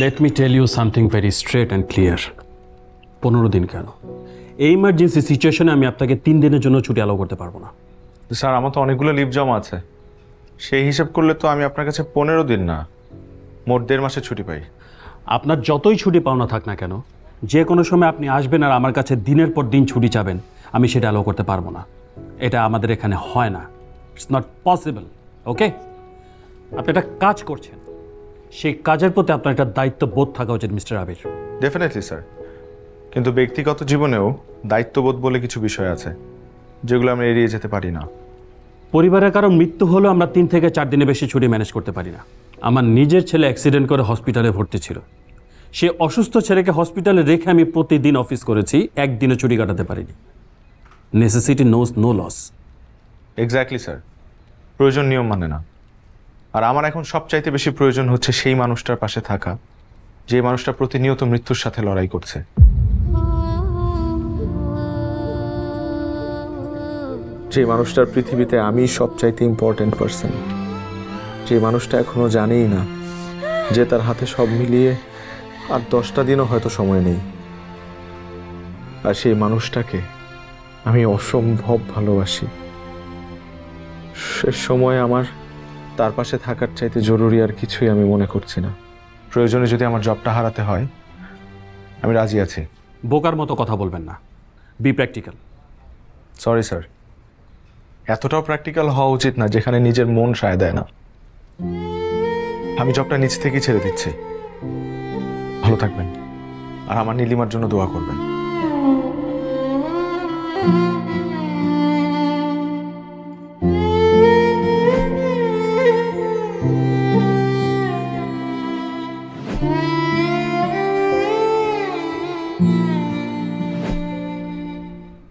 Late me tell you something very straight and clear. 15 দিন কেন? এই ইমার্জেন্সি সিচুয়েশনে আমি আপনাকে 3 দিনের জন্য ছুটি অ্যালাউ করতে পারবো না। স্যার, আমার তো অনেকগুলো লিভ জমা আছে, সেই হিসাব করলে তো আমি আপনার কাছে 15 দিন না, মোট 1.5 মাসের ছুটি পাই। আপনার যতই ছুটি পাওনা থাক না কেন, যে কোনো সময় আপনি আসবেন আর আমার কাছে দিনের পর দিন ছুটি চাবেন, আমি সেটা অ্যালাউ করতে পারবো না। এটা আমাদের এখানে হয় না, ইটস নট পসিবল। ওকে, আপনি একটা কাজ করছেন, সেই কাজের প্রতি আপনার একটা দায়িত্ব বোধ থাকা উচিত মিস্টার আবির। ডেফিনেটলি স্যার, কিন্তু ব্যক্তিগত জীবনেও দায়িত্ববোধ বলে কিছু বিষয় আছে যেগুলো আমরা এড়িয়ে যেতে পারি না। পরিবারের কারো মৃত্যু হলেও আমরা 3 থেকে 4 দিনের বেশি ছুটি ম্যানেজ করতে পারি না। আমার নিজের ছেলে অ্যাক্সিডেন্ট করে হসপিটালে ভর্তি ছিল, সে অসুস্থ ছেলেকে হসপিটালে রেখে আমি প্রতিদিন অফিস করেছি, একদিনও ছুটি কাটাতে পারিনি। Necessity knows no loss. Exactly sir, প্রয়োজন নিয়ম মানে না। আর আমার এখন সবচাইতে বেশি প্রয়োজন হচ্ছে সেই মানুষটার পাশে থাকা, যে মানুষটা প্রতিনিয়ত মৃত্যুর সাথে লড়াই করছে। যে মানুষটার পৃথিবীতে আমি সবচাইতে ইম্পর্টেন্ট পারসন, যে মানুষটা এখনো জানেই না যে তার হাতে সব মিলিয়ে আর 10টা দিনও হয়তো সময় নেই। আর সেই মানুষটাকে আমি অসম্ভব ভালোবাসি। শেষ সময় আমার তার পাশে থাকার চাইতে জরুরি আর কিছুই আমি মনে করছি না। প্রয়োজনে যদি আমার জবটা হারাতে হয়, আমি রাজি আছি। বোকার মতো কথা বলবেন না, বি প্র্যাকটিক্যাল। সরি স্যার, এতটাও প্র্যাকটিক্যাল হওয়া উচিত না যেখানে নিজের মন সায় দেয় না। আমি জবটা নিজ থেকেই ছেড়ে দিচ্ছি। ভালো থাকবেন আর আমার নীলিমার জন্য দোয়া করবেন।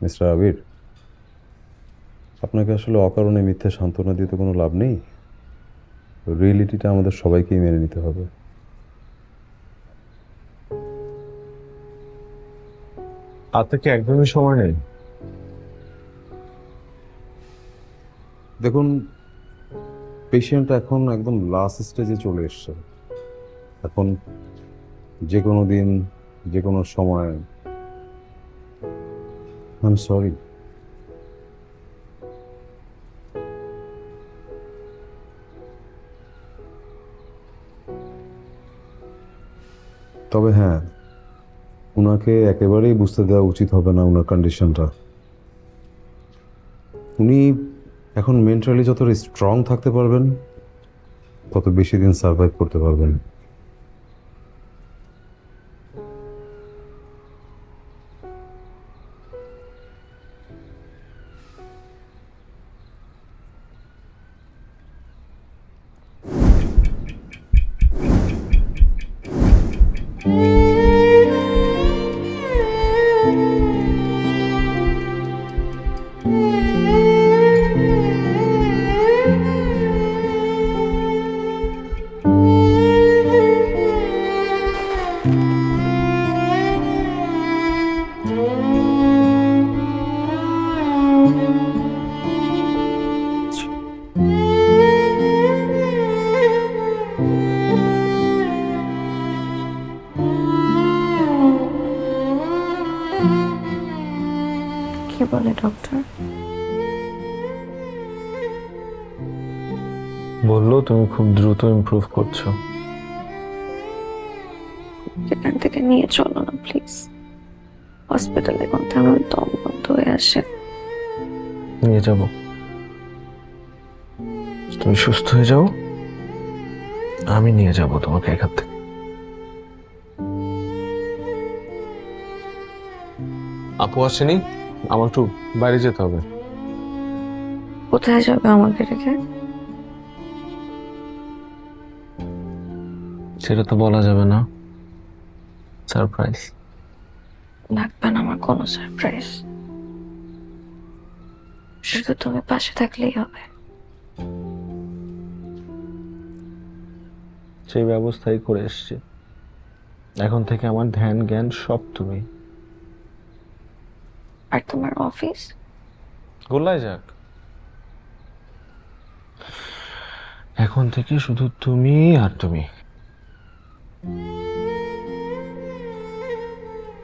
মিস্টার আবির, আপনাকে আসলে অকারণে মিথ্যে সান্ত্বনা দিতে কোনো লাভ নেই। রিয়েলিটিটা আমাদের সবাইকেই মেনে নিতে হবে। আর থেকে একদমই সময় নেই। দেখুন, পেশেন্ট এখন একদম লাস্ট স্টেজে চলে এসছে। এখন যে কোনো দিন, যে কোনো সময়। I am sorry. তবে হ্যাঁ, ওনাকে একেবারেই বুঝতে দেওয়া উচিত হবে না ওনার কন্ডিশনটা। উনি এখন মেন্টালি যত স্ট্রং থাকতে পারবেন, তত বেশি দিন সার্ভাইভ করতে পারবেন। কি বলে ডক্টর? বললো তুমি খুব দ্রুত ইমপ্রুভ করছো। এখান থেকে নিয়ে চলো না প্লিজ। হসপিটালে কোনটা আমার দম বন্ধ হয়ে আসে। নিয়ে যাব, তুমি সুস্থ হয়ে যাও, আমি নিয়ে যাব তোমাকে এখান থেকে। আপু আসেনি, আমার একটু বাইরে যেতে হবে। কোথায় যাবে আমাকে রেখে? সেটা তো বলা যাবে না, সারপ্রাইজ। লাগবে না আমার কোনো সারপ্রাইজ, শুধু তুমি পাশে থাকলেই হবে। সেই ব্যবস্থাই করে এসছি। এখন থেকে আমার ধ্যান জ্ঞান সব তুমি। আর তোমার অফিস? গোল্লায় যাক, এখন থেকে শুধু তুমি আর তুমি।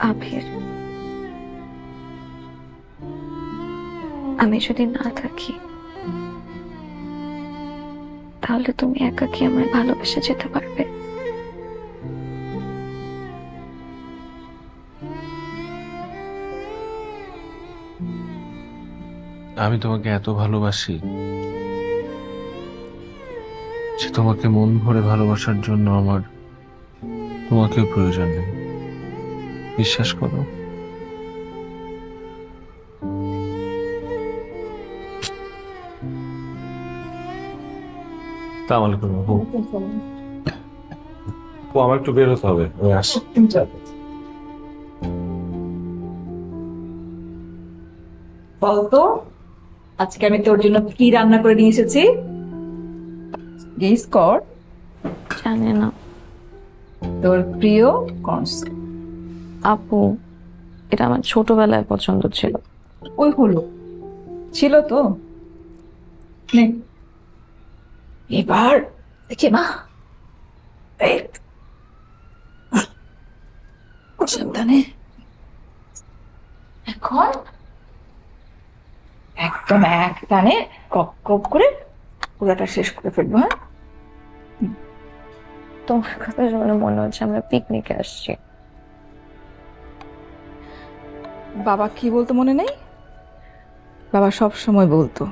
আবির, আমি যদি না থাকি তাহলে তুমি একাকী আমায় ভালোবেসে যেতে পারবে? আমি তোমাকে এত ভালোবাসি যে তোমাকে মন ভরে ভালোবাসার জন্য আমার তোমাকেও প্রয়োজন নেই। বিশ্বাস করো। আসসালামু আলাইকুম আপু। আপু, আমার একটু বের হতে হবে, আমি আসছি। বলতো আজকে আমি তোর জন্য কি রান্না করে নিয়ে এসেছি? গেস কর। জানে না তোর প্রিয় কর্নস। আপু, এটা আমার ছোটবেলায় পছন্দ ছিল। ওই হলো, ছিল তো। নে, এবার দেখে মা, এই তো। সাবধানে। এখন একদম এক টানে কপ কপ করে পুরাটা শেষ করে ফেলবো। হ্যাঁ, তোমার কথা শুনে মনে হচ্ছে আমরা পিকনিকে আসছি। বাবা কি বলতো মনে নেই? বাবা সব সময় বলতো,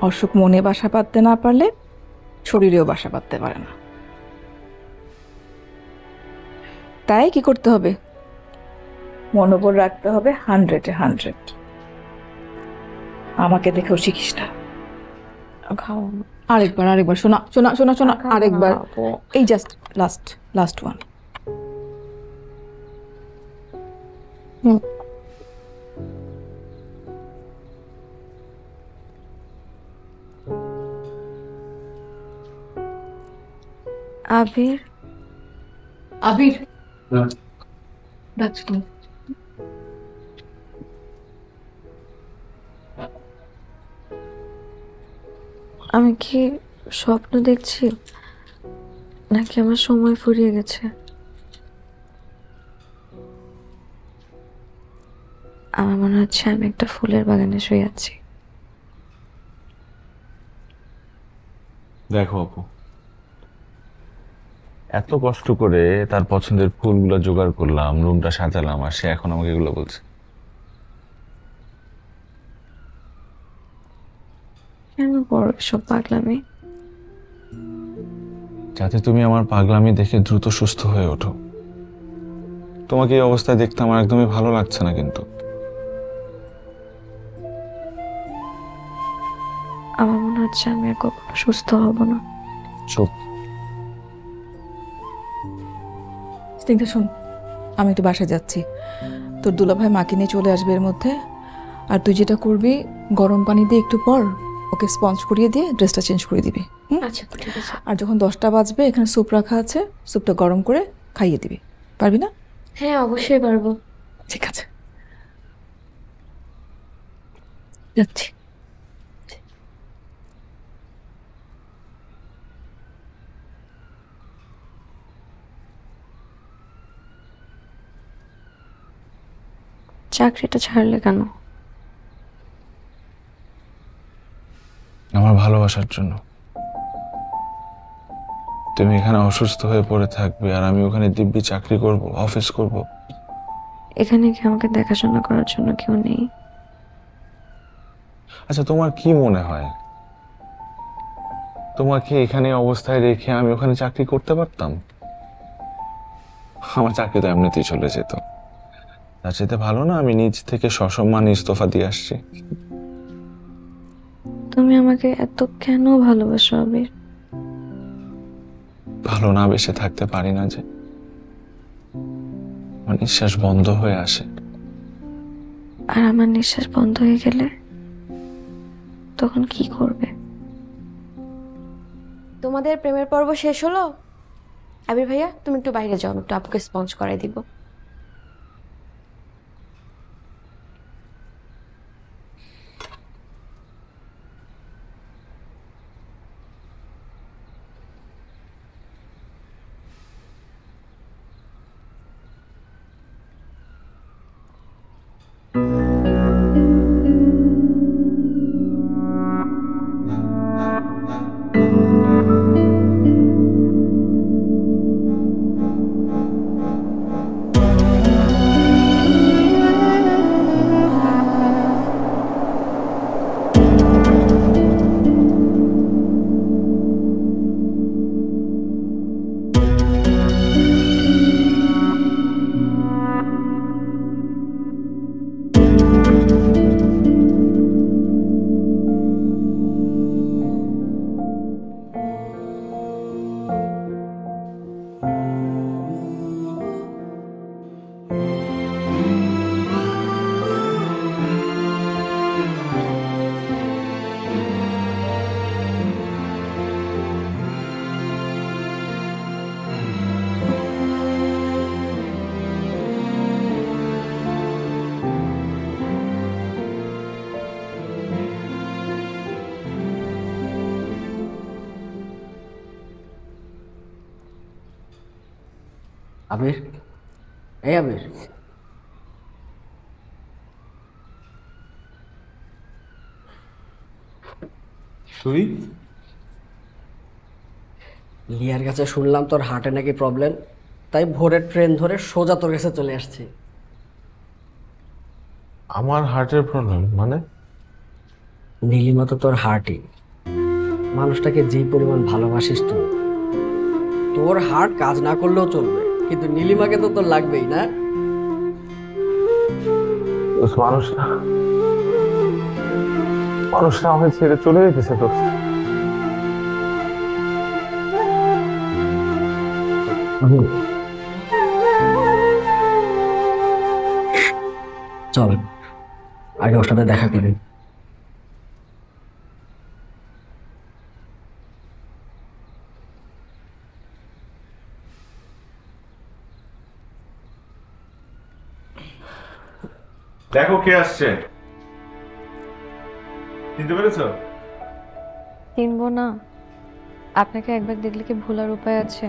অসুখ মনে বাসা বাঁধতে না পারলে শরীরেও বাসা বাঁধতে পারে না। তাই কি করতে হবে? মনোবল রাখতে হবে 100-এ 100। আমাকে দেখেও শিখিস না। খাও আরেকবার আরেকবার শোনা শোনা শোনা শোনা, আরেকবার। আপু। এই জাস্ট লাস্ট লাস্ট ওয়ান। আবির, আবির ডাকছি। আমি কি স্বপ্ন দেখছি নাকি আমার সময় ফুরিয়ে গেছে? আমার মনে হচ্ছে আমি একটা ফুলের বাগানে শুয়ে আছি। দেখো আপু, এত কষ্ট করে তার পছন্দের ফুলগুলো জোগাড় করলাম, রুমটা সাজালাম, আর সে এখন আমাকে এগুলো বলছে। কেন বড় এসব পাগলামি? যাতে তুমি আমার পাগলামি দেখে দ্রুত সুস্থ হয়ে ওঠো। তোমাকে এই অবস্থায় দেখতে আমার একদমই ভালো লাগছে না কিন্তু। আমার মনে হচ্ছে আমি আর কখনো সুস্থ হব না। চুপ। স্নিগ্ধা শোন, আমি একটু বাসায় যাচ্ছি, তোর দুলাভাই মাকে নিয়ে চলে আসবে এর মধ্যে। আর তুই যেটা করবি, গরম পানি দিয়ে একটু পর ওকে স্পঞ্জ করিয়ে দিয়ে ড্রেসটা চেঞ্জ করে দিবি। আচ্ছা ঠিক আছে। আর যখন 10টা বাজবে এখানে স্যুপ রাখা আছে, স্যুপটা গরম করে খাইয়ে দিবি। পারবি না? হ্যাঁ অবশ্যই পারবো। ঠিক আছে, যাচ্ছি। চাকরিটা ছাড়লে কেন? আমার ভালোবাসার জন্য। তুমি এখানে অসুস্থ হয়ে পড়ে থাকবে আর আমি ওখানে দিব্যি চাকরি করব, অফিস করব। এখানে কি আমাকে দেখাশোনা করার জন্য কেউ নেই? আচ্ছা, তোমার কি মনে হয় তোমাকে এখানে অবস্থায় রেখে আমি ওখানে চাকরি করতে পারতাম? আমার চাকরি তো এমনিতেই চলে যেত। তার চাইতে ভালো না আমি নিজ থেকে সসম্মানে ইস্তফা দিয়ে আসছি। তুমি আমাকে এত কেন ভালোবাসো আবির? ভালো না বেসে থাকতে পারি না যে, আমার নিঃশ্বাস বন্ধ হয়ে আসে। আর আমার নিঃশ্বাস বন্ধ হয়ে গেলে তখন কি করবে? তোমাদের প্রেমের পর্ব শেষ হলো? আবির ভাইয়া তুমি একটু বাইরে যাও, আমি একটু আপুকে স্পঞ্জ করাই দিব। আবির, এই আবির, তুই লিয়ার কাছে শুনলাম তোর হার্টে নাকি প্রবলেম, তাই ভোরের ট্রেন ধরে সোজা তোর কাছে চলে আসছি। আমার হার্টের প্রবলেম মানে? নীলিমা তো তোর হার্টই, মানুষটাকে যেই পরিমাণ ভালোবাসিস তুই, তোর হার্ট কাজ না করলেও চলবে, কিন্তু নীলিমাকে তো তোর লাগবেই না? মানুষটা মানুষটা আমাকে ছেড়ে চলে যেতেছে তো। চল আগে ওর সাথে দেখা করি। দেখো কে আসছে, চিনতে পেরেছো? চিনবো না? আপনাকে একবার দেখলে কি ভোলার উপায় আছে?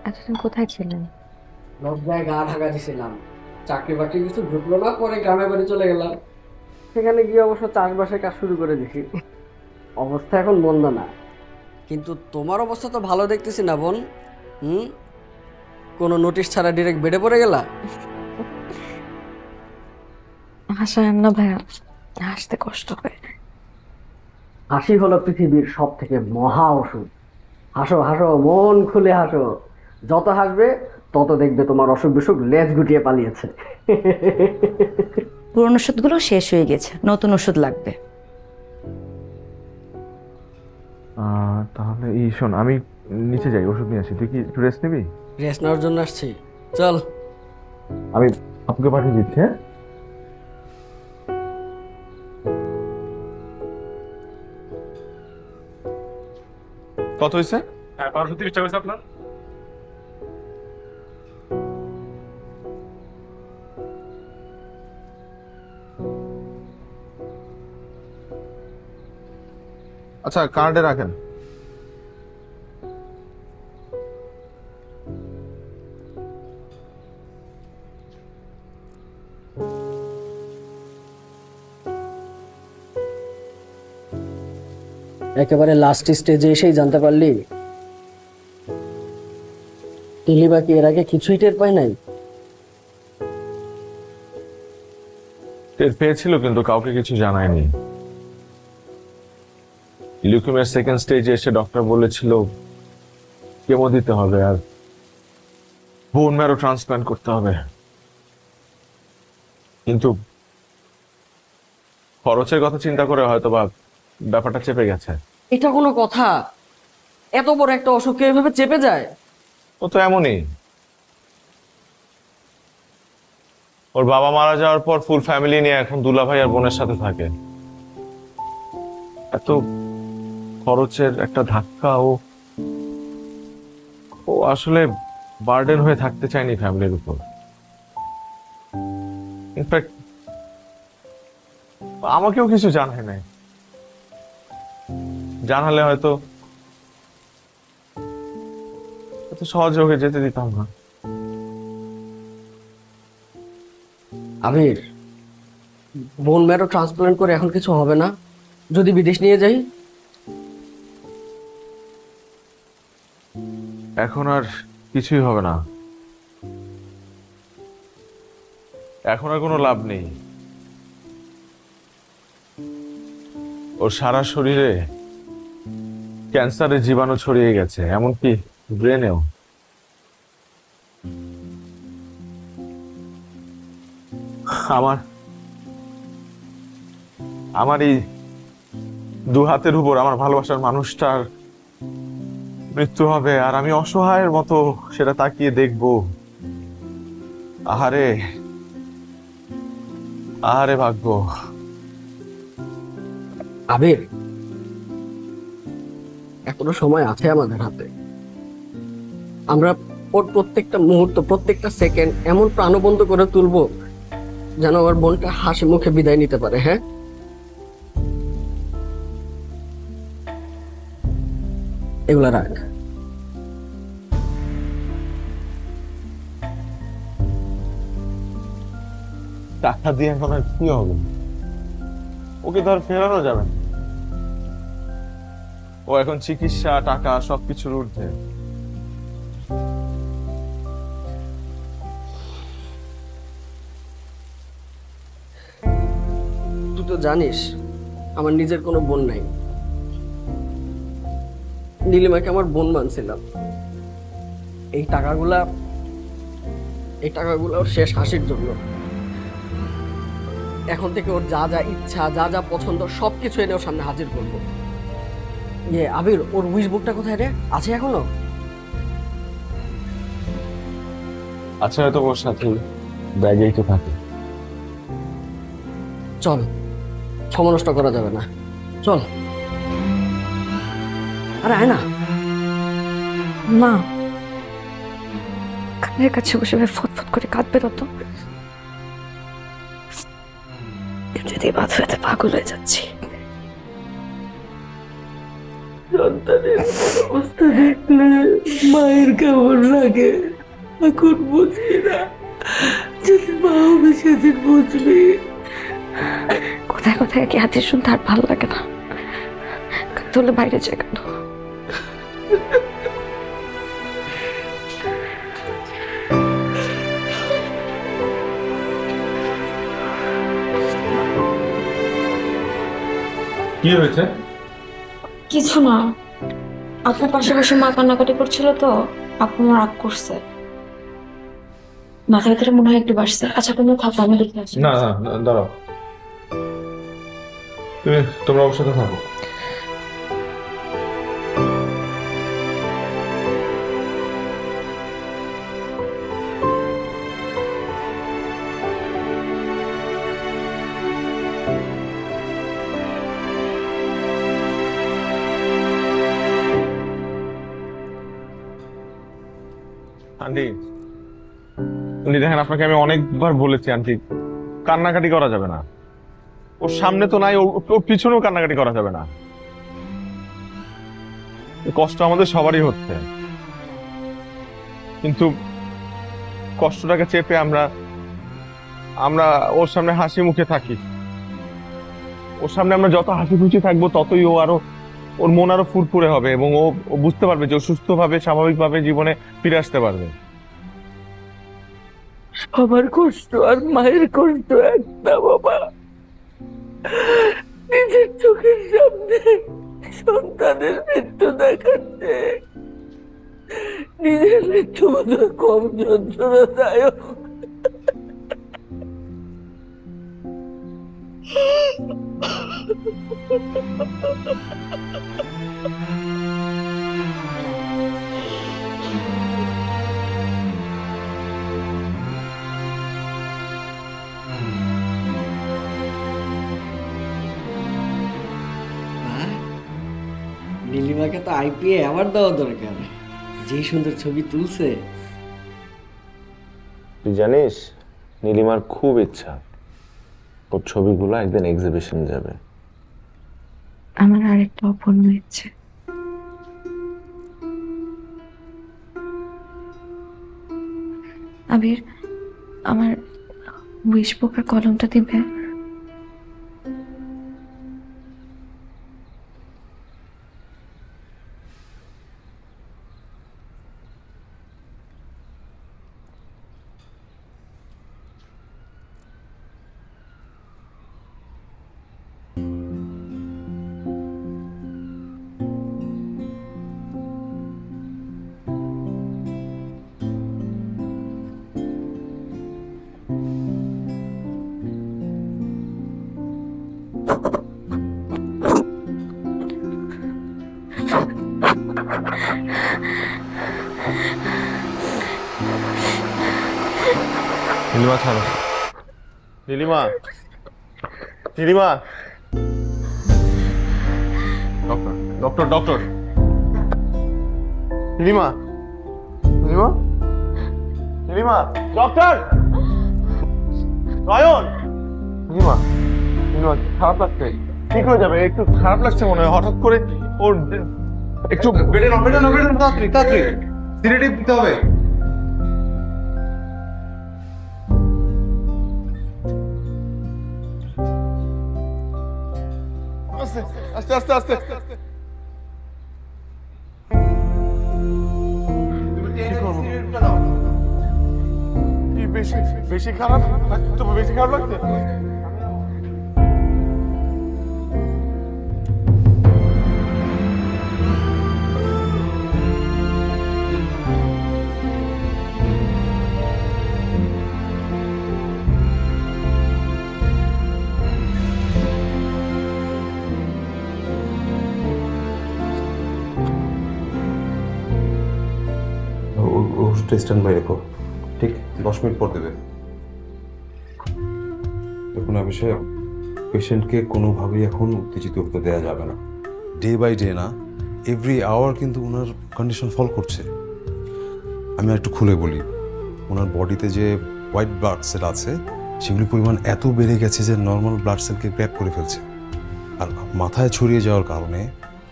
এতদিন কোথায় ছিলেন? লজ্জায় গা ঢাকা দিছিলাম, চাকরি বাকরি কিছু ঢুকলো না, পরে গ্রামের বাড়ি চলে গেলাম। সেখানে গিয়ে অবশ্য চাষবাসের কাজ শুরু করে দিছি। অবস্থা এখন মন্দ না, কিন্তু তোমার অবস্থা তো ভালো দেখতেছি না বোন। কোনো নোটিশ ছাড়া ডিরেক্ট বেডে পড়ে গেলা? হাসায়েন না ভাইয়া, হাসতে কষ্ট হয়। হাসি হলো পৃথিবীর সব থেকে মহা ওষুধ। হাসো হাসো, মন খুলে হাসো। যত হাসবে তত দেখবে তোমার অসুখ বিসুখ লেজ গুটিয়ে পালিয়েছে। পুরনো ওষুধগুলো শেষ হয়ে গেছে, নতুন ওষুধ লাগবে। তাহলে শোন, আমি নিচে যাই, ওষুধ নিয়ে আসি। তুই কি একটু রেস্ট নিবি? রেস্ট নেওয়ার জন্য আসছি, চল। আমি আপনাকে পাঠিয়ে দিচ্ছি। হ্যাঁ, কত হয়েছে? 530 টাকা হয়েছে আপনার। আচ্ছা, কার্ডে রাখেন। একেবারে লাস্ট স্টেজে এসেই জানতে পারলি নীলিমা কি এর আগে কিছুই টের পায় নাই? টের পেয়েছিল, কিন্তু কাউকে কিছু জানায়নি। লিউকেমিয়ার সেকেন্ড স্টেজে এসে ডক্টর বলেছিল কেমো দিতে হবে আর বোন ম্যারো ট্রান্সপ্লান্ট করতে হবে, কিন্তু খরচের কথা চিন্তা করে হয়তো বা ব্যাপারটা চেপে গেছে। এটা কোনো কথা? এত বড় একটা অসুখকে এভাবে চেপে যায়? ও তো এমনই। ওর বাবা মারা যাওয়ার পর ফুল ফ্যামিলি নিয়ে এখন দুলাভাই আর বোনের সাথে থাকে। এত খরচের একটা ধাক্কা ও আসলে বার্ডেন হয়ে থাকতে চায়নি ফ্যামিলির উপর। ইনফ্যাক্ট আমাকেও কিছু জানায় নাই, জানালে হয়তো এত সহজে ওকে যেতে দিতাম না। আবির, বোন ম্যারো ট্রান্সপ্লান্ট করে এখন কিছু হবে না? যদি বিদেশ নিয়ে যাই? এখন আর কিছুই হবে না, এখন আর কোনো লাভ নেই। ওর সারা শরীরে ক্যান্সারের জীবাণু ছড়িয়ে গেছে, এমনকি ব্রেনেও। আমার এই দু হাতের উপর আমার ভালোবাসার মানুষটার মৃত্যু হবে, আর আমি অসহায়ের মতো সেটা তাকিয়ে দেখবো। আহারে আহারে ভাগ্য। আবির, এখনো সময় আছে আমাদের হাতে। আমরা ওর প্রত্যেকটা মুহূর্ত, প্রত্যেকটা সেকেন্ড এমন প্রাণবন্ত করে তুলবো যেন ওর বোনটা হাসি মুখে বিদায় নিতে পারে। হ্যাঁ, এগুলা রাখ। টাকা দিয়ে এখন আর কি হবে? ওকে তো আর ফেরানো যাবে না। ও এখন চিকিৎসা, টাকা সবকিছুর ঊর্ধ্বে। তুই তো জানিস আমার নিজের কোনো বোন নাই। নীলিমাকে আমার বোন মানছিলাম। এই টাকাগুলা ওর শেষ হাসির জন্য। এখন থেকে ওর যা যা ইচ্ছা, যা যা পছন্দ সবকিছু এনে ওর সামনে হাজির করবো। আবির, ওর উইশ বুকটা কোথায় রে? আছে এখনো? আচ্ছা, হয়তো ওর সাথে ব্যাগেই তো থাকে। চল, সময় নষ্ট করা যাবে না, চল। আরে আয় না। মা কানের কাছে বসে ফটফট করে কাঁদবে তত। যদি বাদ হতে পাগল হয়ে যাচ্ছি। সন্তানের অবস্থা দেখলে মায়ের কেমন লাগে এখন বুঝবি না, যদি মা হবে সেদিন বুঝবি। কোথায় কোথায় কি হাতে শুনতে আর ভালো লাগে না, তাহলে বাইরে যায় কেন? কি হয়েছে? কিছু না, আপনার পাশাপাশি মা কান্নাকাটি করছিল তো আপু আমার রাগ করছে, মাথার ভিতরে মনে হয় একটু বাড়ছে। আচ্ছা তুমি থাকো, আমি দেখে আসি। না না, দাঁড়াও, তোমরা ওর সাথে থাকো। আন্টি, উনি দেখেন, আপনাকে আমি অনেকবার বলেছি আন্টি, কান্নাকাটি করা যাবে না। ওর সামনে তো নাই, ওর পিছনেও কান্নাকাটি করা যাবে না। কষ্ট আমাদের সবারই হচ্ছে, কিন্তু কষ্টটাকে চেপে আমরা ওর সামনে হাসি মুখে থাকি। ওর সামনে আমরা যত হাসি খুশি থাকবো ততই ওর মন আরো ফুরফুরে হবে এবং ও বুঝতে পারবে যে ও সুস্থভাবে স্বাভাবিকভাবে জীবনে ফিরে আসতে পারবে। সবার কষ্ট আর মায়ের কষ্ট একটা বাবা। নিজের চোখের সামনে সন্তানের মৃত্যু দেখাচ্ছে, নিজের মৃত্যু বোধ কম যন্ত্রণাদায়ক। নীলিমাকে তো আইপিএ অ্যাওয়ার্ড দেওয়া দরকার, যেই সুন্দর ছবি তুলছে। তুই জানিস, নীলিমার খুব ইচ্ছা ওর ছবিগুলো একদিন এক্সিবিশন যাবে। আমার আরেকটা অপূর্ণ ইচ্ছে, আবির আমার উইশ বুকের কলমটা দিবে? নীলিমা, ছাড়ো। Nilima, Nilima, doctor doctor doctor, Nilima, Nilima, Nilima, doctor Nayan, Nilima, Nilima, খারাপ লাগছে, ঠিক হয়ে যাবে। একটু খারাপ লাগছে মনে হয়, হঠাৎ করে ওর একটু বেডে নাও, তাড়াতাড়ি তাড়াতাড়ি সিরিয়াটিভ দিতে হবে। আস্তে আস্তে আস্তে আস্তে আস্তে। কি বেশি বেশি খারাপ? তোমার বেশি খারাপ লাগছে? স্ট্যান্ড বাই রেখো, ঠিক 10 মিনিট পর দেবে। দেখুন অভিষেক, পেশেন্টকে কোনোভাবেই এখন উত্তেজিত হতে দেওয়া যাবে না। ডে বাই ডে না, এভরি আওয়ার কিন্তু ওনার কন্ডিশন ফল করছে। আমি একটু খুলে বলি, ওনার বডিতে যে হোয়াইট ব্লাড সেল আছে সেগুলির পরিমাণ এত বেড়ে গেছে যে নর্মাল ব্লাড সেলকে গ্র্যাব করে ফেলছে। আর মাথায় ছড়িয়ে যাওয়ার কারণে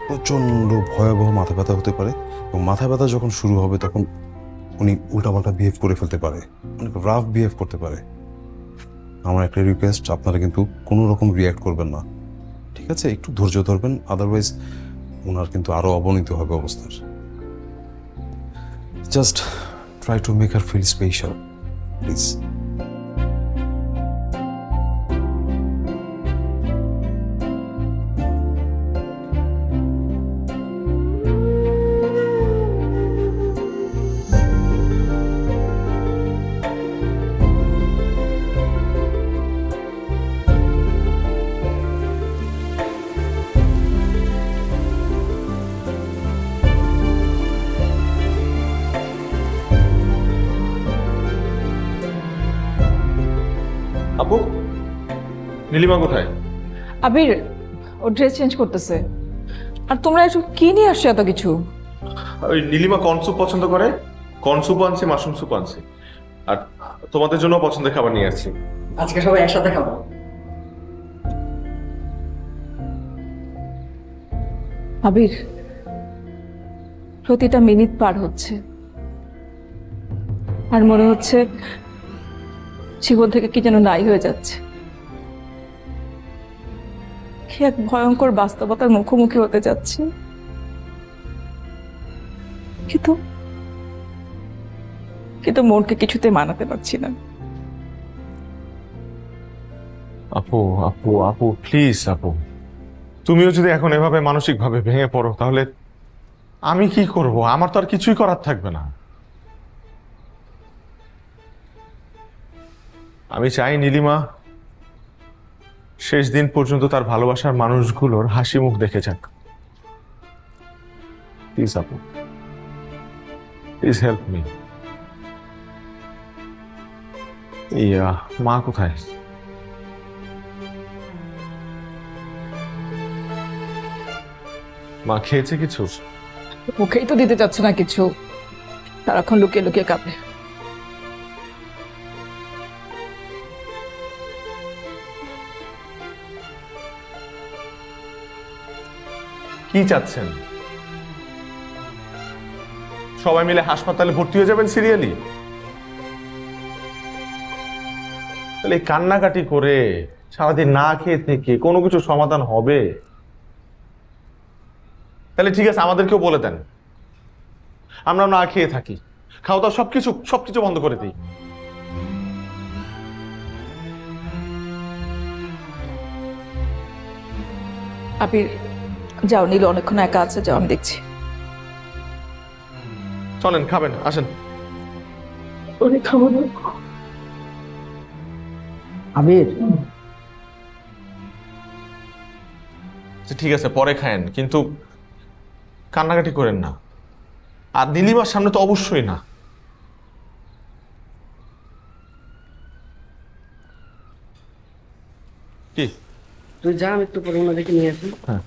প্রচণ্ড ভয়াবহ মাথা ব্যথা হতে পারে, এবং মাথা ব্যথা যখন শুরু হবে তখন উনি উল্টাপাল্টা বিহেভ করে ফেলতে পারে, অনেক রাফ বিহেভ করতে পারে। আমার একটা রিকোয়েস্ট, আপনারা কিন্তু কোনো রকম রিয়্যাক্ট করবেন না, ঠিক আছে? একটু ধৈর্য ধরবেন, আদারওয়াইজ ওনার কিন্তু আরও অবনতি হবে অবস্থার। Just try to make her feel special, please. আপু, নীলিমা কোথায়? আবির ও ড্রেস চেঞ্জ করতেছে। আর তোমরা একটু কি নিয়ে আসছো এত কিছু? ওই নীলিমা কর্ন স্যুপ পছন্দ করে, কর্ন স্যুপ আনছি, মাশরুম স্যুপ আনছি, আর তোমাদের জন্য পছন্দের খাবার নিয়ে আসছি। আজকে সবাই একসাথে খাবো। আবির, প্রতিটা মিনিট পার হচ্ছে আর মনে হচ্ছে জীবন থেকে কি যেন নাই হয়ে যাচ্ছে। কি এক ভয়ঙ্কর বাস্তবতার মুখোমুখি হতে যাচ্ছে, কিন্তু কিন্তু মনকে কিছুতে মানাতে পারছি না। আপু আপু আপু প্লিজ আপু, তুমিও যদি এখন এভাবে মানসিকভাবে ভেঙে পড়ো তাহলে আমি কি করব? আমার তো আর কিছুই করার থাকবে না। আমি চাই নীলিমা শেষ দিন পর্যন্ত তার ভালোবাসার মানুষগুলোর হাসি মুখ দেখে যাক। প্লিজ আপু, প্লিজ হেল্প মি। ইয়া, মা কোথায়? মা খেয়েছে কিছু? মুখেই তো দিতে চাচ্ছে না কিছু, সারাক্ষণ লুকিয়ে লুকিয়ে কাঁপে। কি চাচ্ছেন? সবাই মিলে হাসপাতালে ভর্তি হয়ে যাবেন সিরিয়ালি? তাহলে এই কান্নাকাটি করে সারাদিন না খেয়ে থেকে কোনো কিছু সমাধান হবে? তাহলে ঠিক আছে, আমাদেরকেও বলে দেন, আমরা না খেয়ে থাকি, খাওয়া দাওয়া সবকিছু বন্ধ করে দিই। আবির যাও, নীল অনেকক্ষণ একা আছে, যাও, আমি দেখছি। চলেন, খাবেন, আসেন। অনেক খাবো না। আবির, ঠিক আছে, পরে খায়েন, কিন্তু কান্নাকাটি করেন না। আর নীলিমার সামনে তো অবশ্যই না। কি তুই যা, আমি একটু পরে ওনাদেরকে নিয়ে আসি। হ্যাঁ।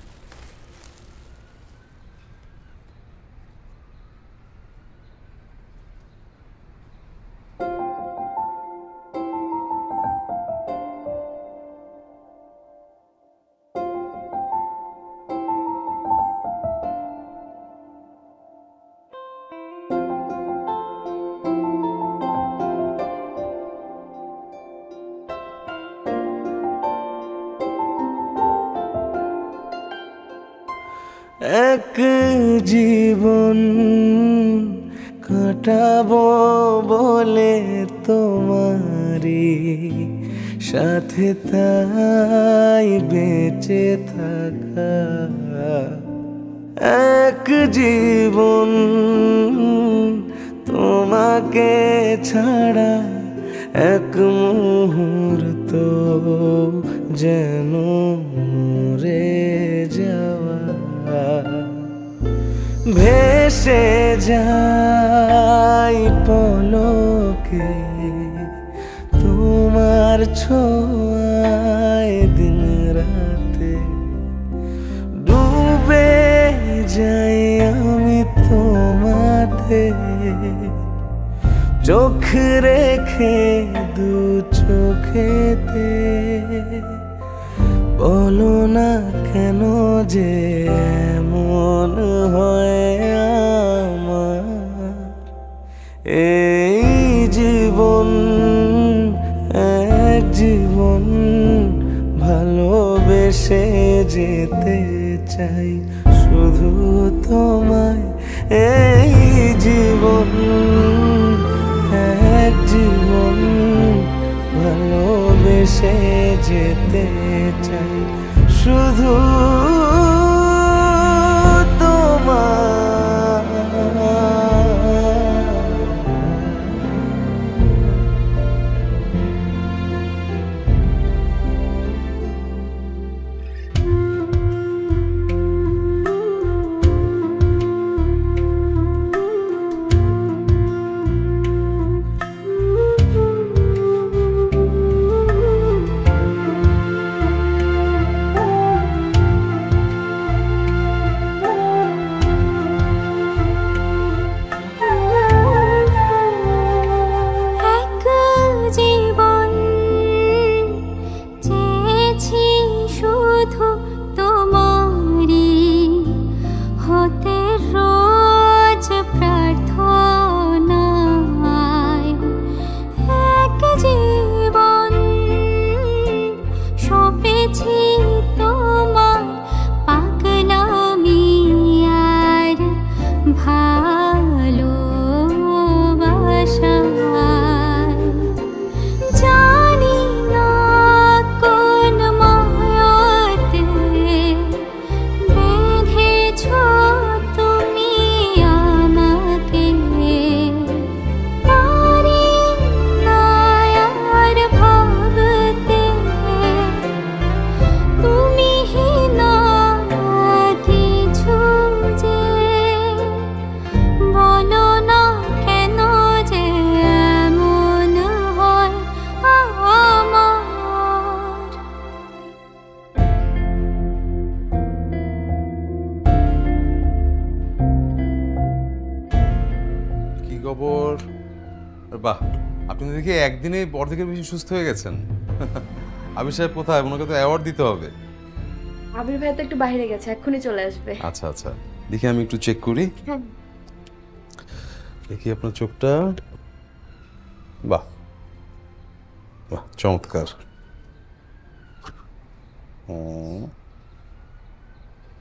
এক জীবন কাটাবো বলে তোমারি সাথে, তাই বেঁচে থাকা। এক জীবন তোমাকে ছাড়া এক মুহূর্ত যেন মরে যাওয়া। ভেসে যাই পলকে তোমার ছোঁয়ায় দিন রাতে, ডুবে যাই আমি তোমাতে চোখ রেখে দু চোখেতে। বলো না কেন যে এমন হয় আমার, এই জীবন এক জীবন ভালোবেসে যেতে চাই শুধু তোমায়। এই জীবন এক জীবন ভালোবেসে যেতে চাই শুধু খবর? বাহ, আপনি দেখি একদিনে অর্ধেকের বেশি সুস্থ হয়ে গেছেন। আবির সাহেব কোথায়? ওনাকে তো অ্যাওয়ার্ড দিতে হবে। আবির ভাই তো একটু বাইরে গেছে, এক্ষুনি চলে আসবে। আচ্ছা আচ্ছা, দেখি আমি একটু চেক করি। দেখি আপনার চোখটা। বাহ বাহ, চমৎকার।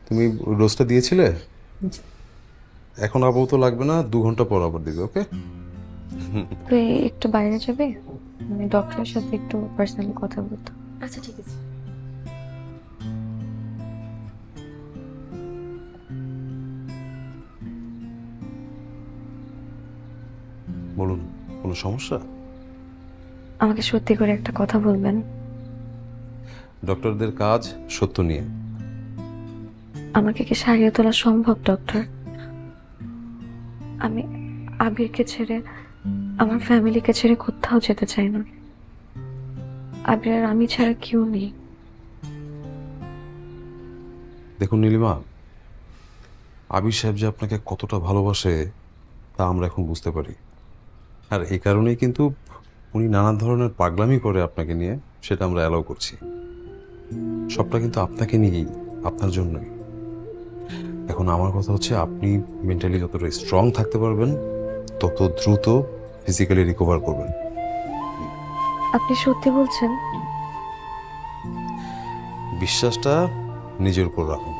তুমি ডোজটা দিয়েছিলে? এখন আপাতত লাগবে না, 2 ঘন্টা পর আবার দিবে। ওকে, তুই একটু বাইরে যাবে, মানে ডক্টরের সাথে একটু পার্সোনালি কথা বলতে। আচ্ছা ঠিক আছে। বলুন, কোনো সমস্যা? আমাকে সত্যি করে একটা কথা বলবেন? ডক্টরদের কাজ সত্য নিয়ে। আমাকে কি সারিয়ে তোলা সম্ভব ডক্টর? আমি আবিরকে ছেড়ে, আমার ফ্যামিলিকে ছেড়ে কোথাও যেতে চাই না। আবির আর আমি ছাড়া কেউ নেই। দেখুন নীলিমা, আবির সাহেব যে আপনাকে কতটা ভালোবাসে তা আমরা এখন বুঝতে পারি। আর এই কারণেই কিন্তু উনি নানা ধরনের পাগলামি করে আপনাকে নিয়ে, সেটা আমরা অ্যালাউ করছি। সবটা কিন্তু আপনাকে নিয়েই, আপনার জন্যই। এখন আমার কথা হচ্ছে, আপনি মেন্টালি যতটা স্ট্রং থাকতে পারবেন তত দ্রুত ফিজিক্যালি রিকভার করবেন। আপনি সত্যি বলছেন? বিশ্বাসটা নিজের উপর রাখুন।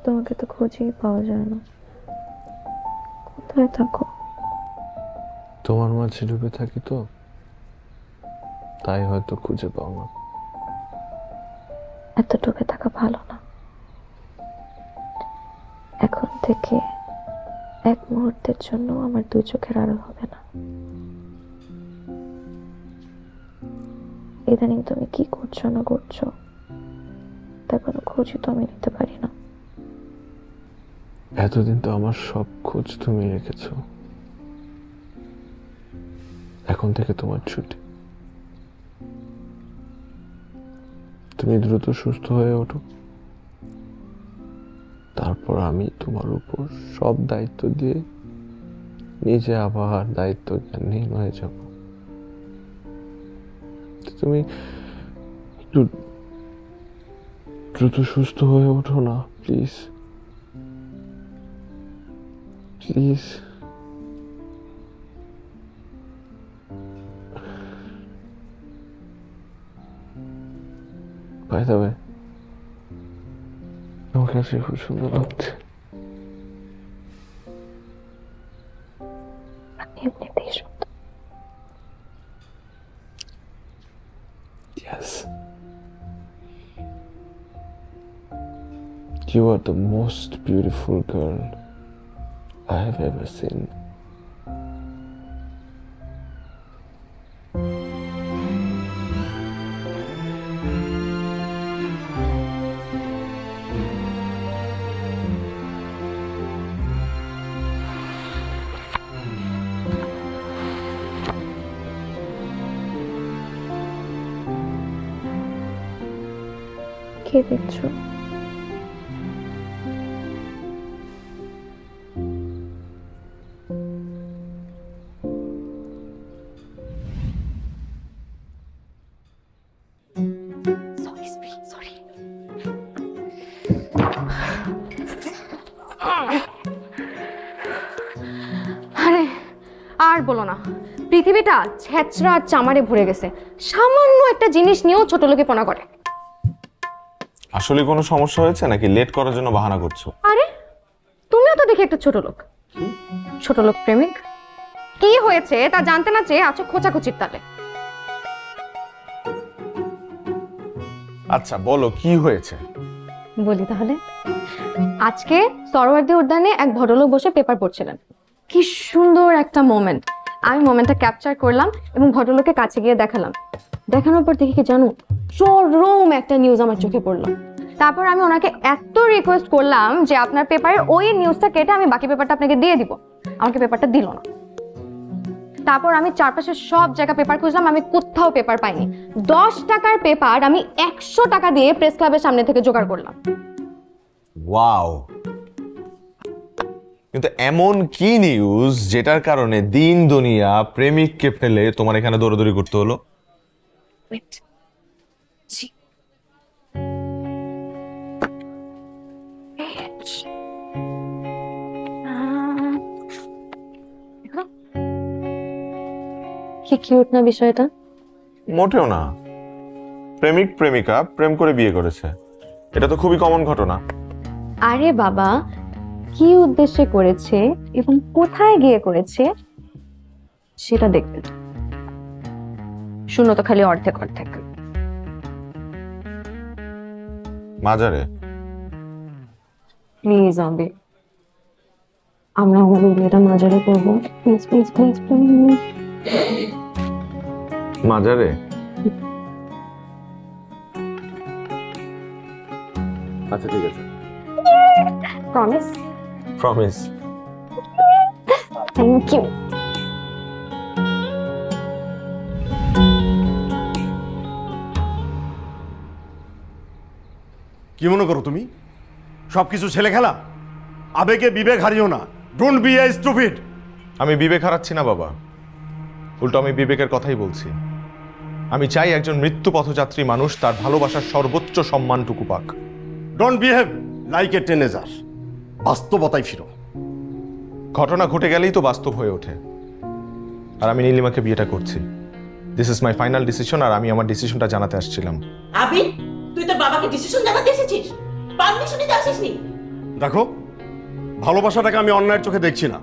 তোমাকে তো খুঁজেই পাওয়া যায় না, কোথায় থাকো? তোমার মাঝে ডুবে থাকি তো, তাই হয়তো খুঁজে পাও না। এত ডুবে থাকা ভালো না। এখন থেকে এক মুহূর্তের জন্য আমার দুই চোখের আড়াল হবে না। ইদানিং তুমি কি করছো না করছো তার কোনো খোঁজই তো আমি নিতে পারি না। এতদিন তো আমার সব খোঁজ তুমি রেখেছো, এখন থেকে তোমার ছুটি। তুমি দ্রুত সুস্থ হয়ে ওঠো, তারপর আমি তোমার উপর সব দায়িত্ব দিয়ে নিজে আবার দায়িত্ব জ্ঞানহীন হয়ে যাব। তুমি একটু দ্রুত সুস্থ হয়ে ওঠো না please, please. By the way, তোমার কাছে খুব সুন্দর লাগছে। এমনিতেই সুন্দর। Yes. You are the most beautiful girl I have ever seen. কে দেখছো? আরে আর বলো না, পৃথিবীটা ছেঁচড়া আর চামারে ভরে গেছে। সামান্য একটা জিনিস নিয়েও ছোট লোকেপনা করে। আসলে কোনো সমস্যা হয়েছে নাকি লেট করার জন্য বাহানা করছো? আরে তুমিও তো দেখি একটা ছোট লোক, ছোট লোক প্রেমিক। কি হয়েছে তা জানতে না চেয়ে আছো খোঁচাখুচির তালে। আচ্ছা বলো কি হয়েছে। বলি তাহলে। আজকে সরোয়ার্দী উদ্যানে এক ভদ্রলোক বসে পেপার পড়ছিলেন। কি সুন্দর একটা মোমেন্ট। আমি মোমেন্টটা ক্যাপচার করলাম এবং ভদ্রলোকের কাছে গিয়ে দেখালাম। দেখানোর পর দেখি কি জানো, চরম একটা নিউজ আমার চোখে পড়লো। তারপর আমি ওনাকে এত রিকোয়েস্ট করলাম যে আপনার পেপারের ওই নিউজটা কেটে আমি বাকি পেপারটা আপনাকে দিয়ে দিব। আমাকে পেপারটা দিল না। তারপর আমি চারপাশে সব জায়গা পেপার খুঁজলাম, আমি কোথাও পেপার পাইনি। 10 টাকার পেপার আমি 100 টাকা দিয়ে প্রেস ক্লাবের সামনে থেকে জোগাড় করলাম। ওয়াও, কিন্তু এমন কি নিউজ যেটার কারণে দিন দুনিয়া প্রেমিককে ফেলে তোমার এখানে দৌড়াদৌড়ি করতে হলো? কি কিউট না বিষয়টা? মোটেও না। প্রেমিক প্রেমিকা প্রেম করে বিয়ে করেছে, এটা তো খুবই কমন ঘটনা। আরে বাবা, কি উদ্দেশ্যে করেছে এবং কোথায় গিয়ে করেছে সেটা দেখবেন। শুনো তো খালি অর্ধেক অর্ধেক। মাজারে? প্লিজ আবে, আমরা আমাদের বিয়েটা মাজারে করবো। Please please please please. মাজারে? আচ্ছা ঠিক আছে। প্রমিস? প্রমিস। Thank you. কি মনে করো তুমি সবকিছু ছেলে খেলা? আবেগে বিবেক হারিও না। Don't B A stupid. আমি বিবেক হারাচ্ছি না বাবা, উল্টো আমি বিবেকের কথাই বলছি। আমি চাই একজন মৃত্যু পথযাত্রী মানুষ তার ভালোবাসার সর্বোচ্চ সম্মানটুকু পাক। Don't behave like a teenager. বাস্তবতায় ফিরো। ঘটনা ঘটে গেলেই তো বাস্তব হয়ে ওঠে। আর আমি নীলিমাকে বিয়েটা করছি। This is my final decision, আর আমি আমার ডিসিশনটা জানাতে আসছিলাম। আবি, তুই তোর বাবাকে ডিসিশন জানাতে এসেছিস? পারমিশন নিতে আসিসনি? দেখো, ভালোবাসাটাকে আমি অন্যায়ের চোখে দেখছি না,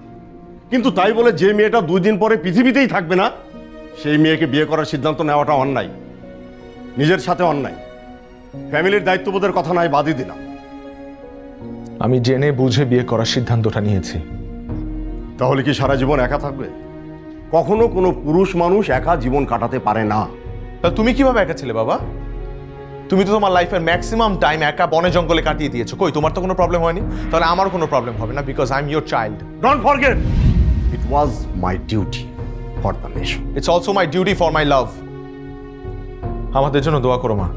কিন্তু তাই বলে যে মেয়েটা 2 দিন পরে পৃথিবীতেই থাকবে না সেই মেয়েকে বিয়ে করার সিদ্ধান্ত নেওয়াটা অন্যায়, নিজের সাথে অন্যায়। ফ্যামিলির দায়িত্ববোধের কথা নাই বাদই দিলাম। আমি জেনে বুঝে বিয়ে করার সিদ্ধান্তটা নিয়েছি। তাহলে কি সারা জীবন একা থাকবে? কখনো কোনো পুরুষ মানুষ একা জীবন কাটাতে পারে না। তাহলে তুমি কিভাবে একা ছিলে বাবা? তুমি তো তোমার লাইফের ম্যাক্সিমাম টাইম একা বনে জঙ্গলে কাটিয়ে দিয়েছো। কই, তোমার তো কোনো প্রবলেম হয়নি? তাহলে আমার কোনো প্রবলেম হবে না, because I am your child. Don't forget, it was my duty for the nation. It's also my duty for my love. আমাদের জন্য দোয়া করো মা।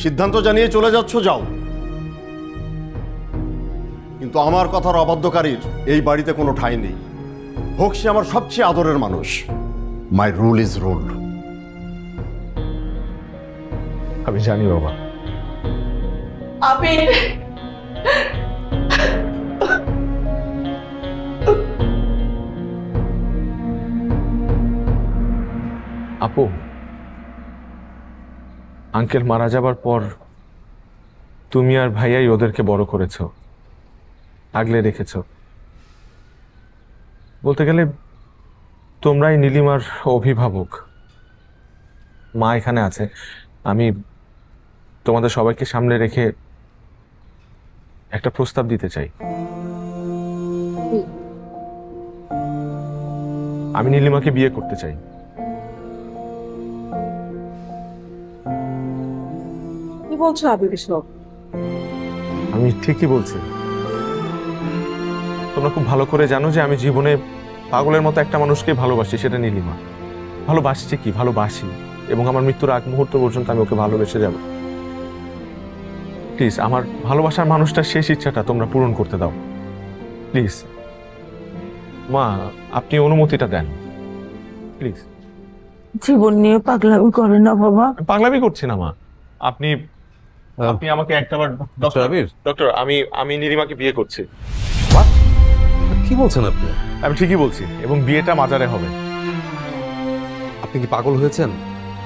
সিদ্ধান্ত জানিয়ে চলে যাচ্ছ, যাও, কিন্তু আমার কথার অবাধ্যকারীর এই বাড়িতে কোনো ঠাঁই নেই। হোক সে আমার সবচেয়ে আদরের মানুষ। মাই রুল ইজ রুল। আমি জানি বাবা। আবির, আপু, আঙ্কেল মারা যাবার পর তুমি আর ভাইয়াই ওদেরকে বড় করেছো, আগলে রেখেছো। বলতে গেলে তোমরাই নীলিমার অভিভাবক। মা এখানে আছে, আমি তোমাদের সবাইকে সামনে রেখে একটা প্রস্তাব দিতে চাই। আমি নীলিমাকে বিয়ে করতে চাই। কি বলছো আবির এসব? আমি ঠিকই বলছি। তোমরা খুব ভালো করে জানো যে আমি জীবনে পাগলের মতো একটা মানুষকে ভালোবাসি, সেটা নীলিমা। ভালোবাসছি কি, ভালোবাসি, এবং আমার মৃত্যুর আগ মুহূর্ত পর্যন্ত আমি ওকে ভালোবেসে যাব। প্লিজ আমার ভালোবাসার মানুষটার শেষ ইচ্ছাটা তোমরা পূরণ করতে দাও প্লিজ। মা, আপনি অনুমতিটা দেন প্লিজ। জীবন নিয়ে পাগলামি করে না বাবা। পাগলামি করছি না মা। আপনি আপনি আমাকে একটাবার ডক্টর আবির, ডক্টর, আমি নীলিমাকে বিয়ে করছি। কি বলছেন আপনি? আমি ঠিকই বলছি, এবং বিয়েটা মাজারে হবে। আপনি কি পাগল হয়েছেন?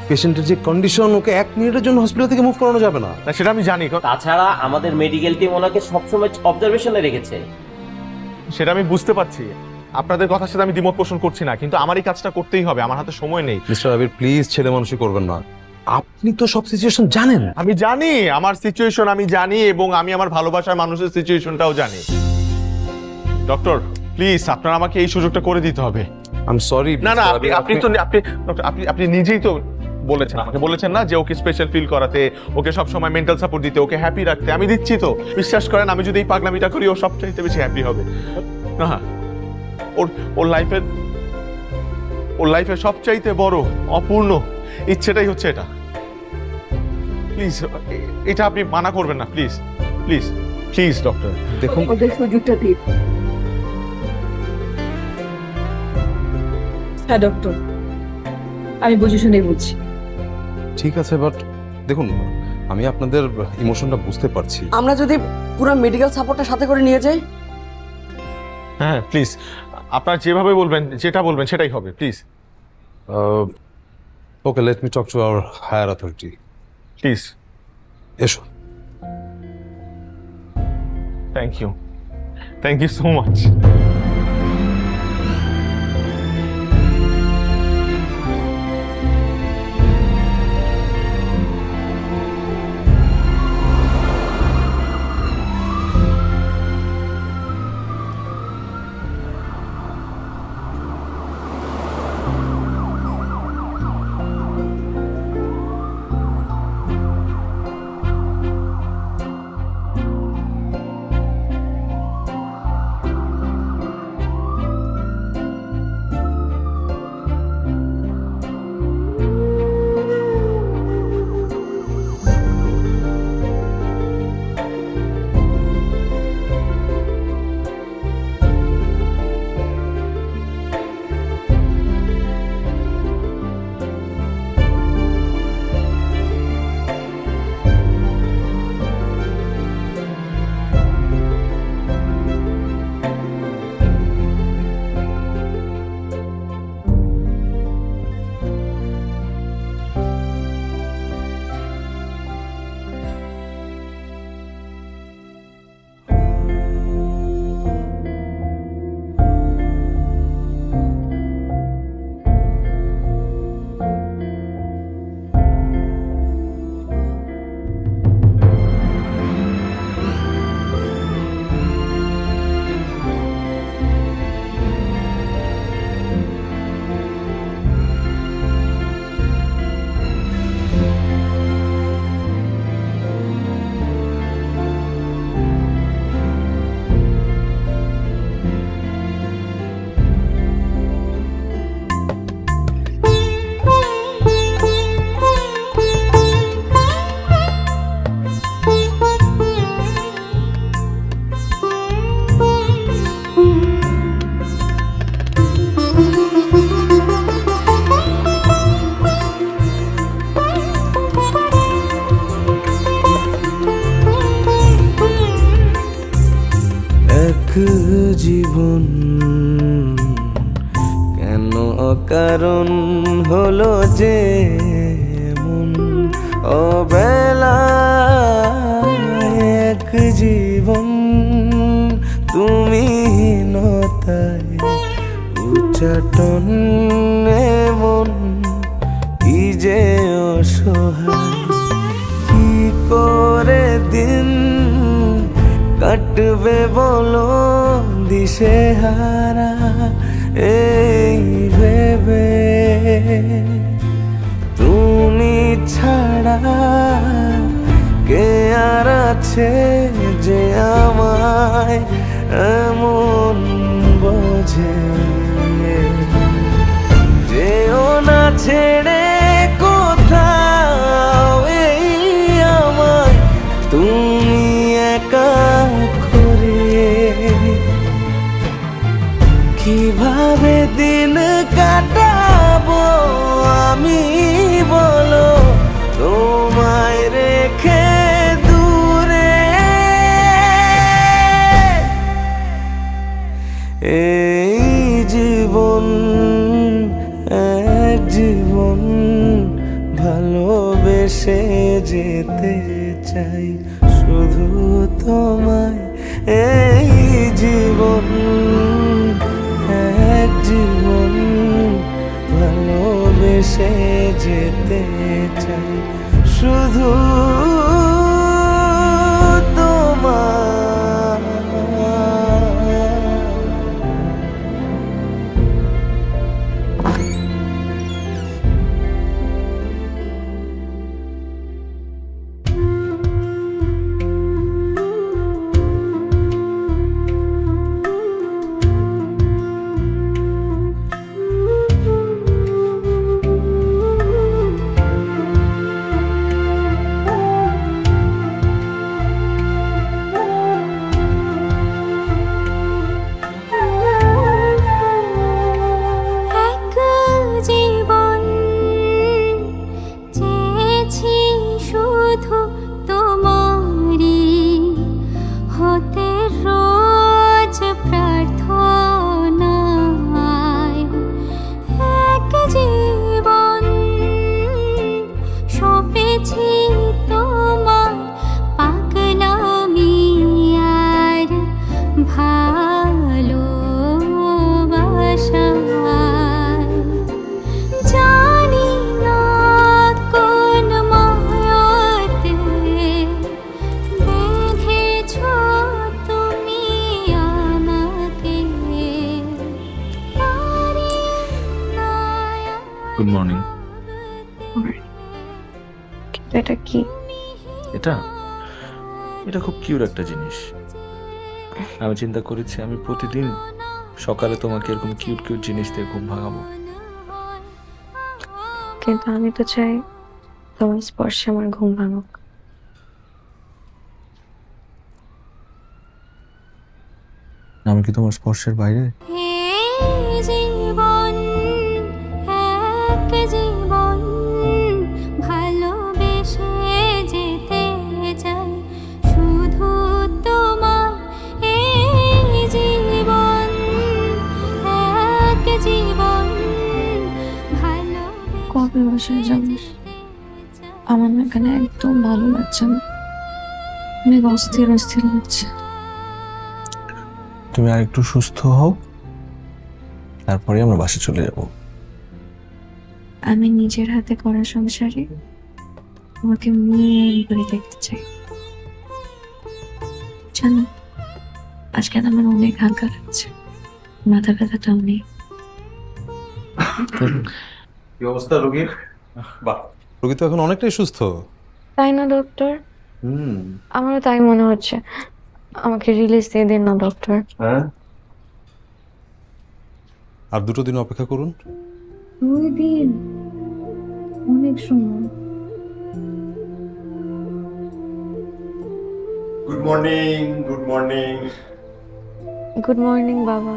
পেশেন্টের যে কন্ডিশন, ওকে 1 মিনিটের জন্য হসপিটাল থেকে মুভ করানো যাবে না। না, সেটা আমি জানি। তাছাড়া আমাদের মেডিকেল টিম ওনাকে সবসময় অবজারভেশনে রেখেছে। সেটা আমি বুঝতে পারছি। আপনাদের কথার সাথে আমি দ্বিমত পোষণ করছি না, কিন্তু আমার এই কাজটা করতেই হবে, আমার হাতে সময় নেই। মিস্টার আবির, প্লিজ ছেলে মানুষই করবেন না। আপনি তো সব সিচুয়েশন জানেন। আমি জানি আমার সিচুয়েশন, আমি জানি, এবং আমি আমার ভালোবাসার মানুষের সিচুয়েশনটাও জানি। ডক্টর, প্লিজ আপনার আমাকে এই সুযোগটা করে দিতে হবে। I am sorry. না না, আপনি নিজেই তো বলেছেন, আমাকে বলেছেন না যে ওকে স্পেশাল ফিল করাতে, ওকে সব সময় মেন্টাল সাপোর্ট দিতে, ওকে হ্যাপি রাখতে। আমি দিচ্ছি তো, বিশ্বাস করেন, আমি যদি এই পাগলামিটা করি ও সবচাইতে বেশি হ্যাপি হবে। না, ওর লাইফের সবচাইতে বড় অপূর্ণ ইচ্ছেটাই হচ্ছে এটা। প্লিজ এটা আপনি মানা করবেন না, প্লিজ প্লিজ প্লিজ ডক্টর, দেখুন ওদের সুযোগটা দিন। হ্যাঁ ডক্টর, আমি বুঝে শুনেই বলছি। ঠিক আছে, বাট দেখুন, আমি আপনাদের ইমোশনটা বুঝতে পারছি। আমরা যদি পুরো মেডিকেল সাপোর্টটা সাথে করে নিয়ে যাই। হ্যাঁ প্লিজ, আপনারা যেভাবে বলবেন, যেটা বলবেন সেটাই হবে, please. Okay, let me talk to our higher authority. Please এসো। Thank you so much. কারণ হলো যে মন অবেলা এক জীবন তুমি হীনতায় উচ্চাটন মন কি যে অসহায় কি করে দিন কাটবে বলো দিশেহারা এই ভেবে তুমি ছাড়া কে আর আছে যে আমায় এমন বোঝে যেও না ছেড়ে কোথাও এই আমায় তুমি একা করে কিভাবে দিন কাটাবো আমি বলো তোমায় রেখে দূরে এই জীবন এক জীবন ভালোবেসে যেতে চাই শুধু তোমায় এই জীবন এক জীবন ভালোবেসে যেতে চাই শুধু গুড মর্নিং। এটা কি? এটা এটা খুব কিউট একটা জিনিস। আমি চিন্তা করেছি আমি প্রতিদিন সকালে তোমাকে এরকম কিউট কিউট জিনিস দিয়ে ঘুম ভাঙাবো। কিন্তু আমি তো চাই তোমার স্পর্শে আমার ঘুম ভাঙুক। আমি কি তোমার স্পর্শের বাইরে? জীবন এক জীবন ভালোবেসে যেতে চাই শুধু তোমার এই জীবন এক জীবন ভালো। কবে বাসায় যাবো? আমার না এখানে একদম ভালো লাগছে না, অনেক অস্থির অস্থির লাগছে। তুমি আর একটু সুস্থ হও, তারপরে আমরা বাসে চলে যাব। আমি নিজের হাতে করা সংসারে তোমাকে মন করে দেখতে চাই। জানো, আজকে আমার অনেক হালকা লাগছে, মাথা ব্যথাটাও নেই। কি অবস্থা রোগীর? বাহ, রোগী তো এখন অনেকটাই সুস্থ। তাই না ডক্টর? আমারও তাই মনে হচ্ছে। আমাকে রিলিজ দিয়ে দিন না ডক্টর। হ্যাঁ, আর 2 দিন অপেক্ষা করুন। 2 দিন অনেক সময়। Good morning. Good morning. Good morning বাবা।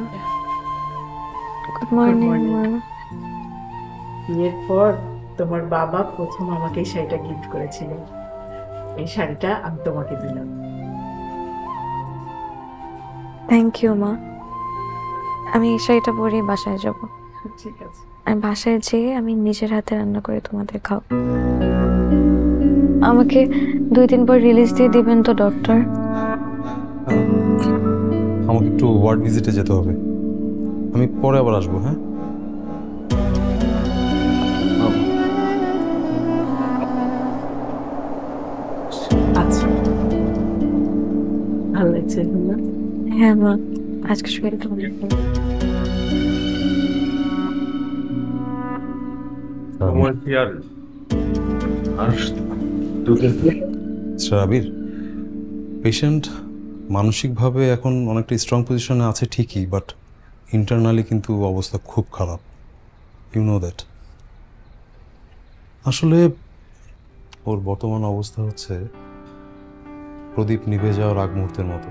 গুড মর্নিং মা। বিয়ের পর তোমার বাবা প্রথম আমাকে এই শাড়িটা গিফট করেছিল। এই শাড়িটা আমি তোমাকে দিলাম। থ্যাংক ইউ মা। আমি এই শাড়িটা পরেই বাসায় যাব। ঠিক আছে। আর বাসায় যেয়ে আমি নিজের হাতে রান্না করে তোমাদের খাও। আমাকে 2 দিন পর রিলিজ দিয়ে দিবেন তো ডক্টর? আমাকে একটু ওয়ার্ড ভিজিটে যেতে হবে, আমি পরে আবার আসবো। হ্যাঁ, আচ্ছা, ভালো লাগছে না? হ্যাঁ মা, আজকে শরীরটা অনেক ভালো। আমার কি আর আবির, পেশেন্ট মানসিকভাবে এখন অনেকটা স্ট্রং পজিশনে আছে ঠিকই, বাট ইন্টারনালি কিন্তু অবস্থা খুব খারাপ। You know that. আসলে ওর বর্তমান অবস্থা হচ্ছে প্রদীপ নিভে যাওয়ার আগ মুহূর্তের মতো।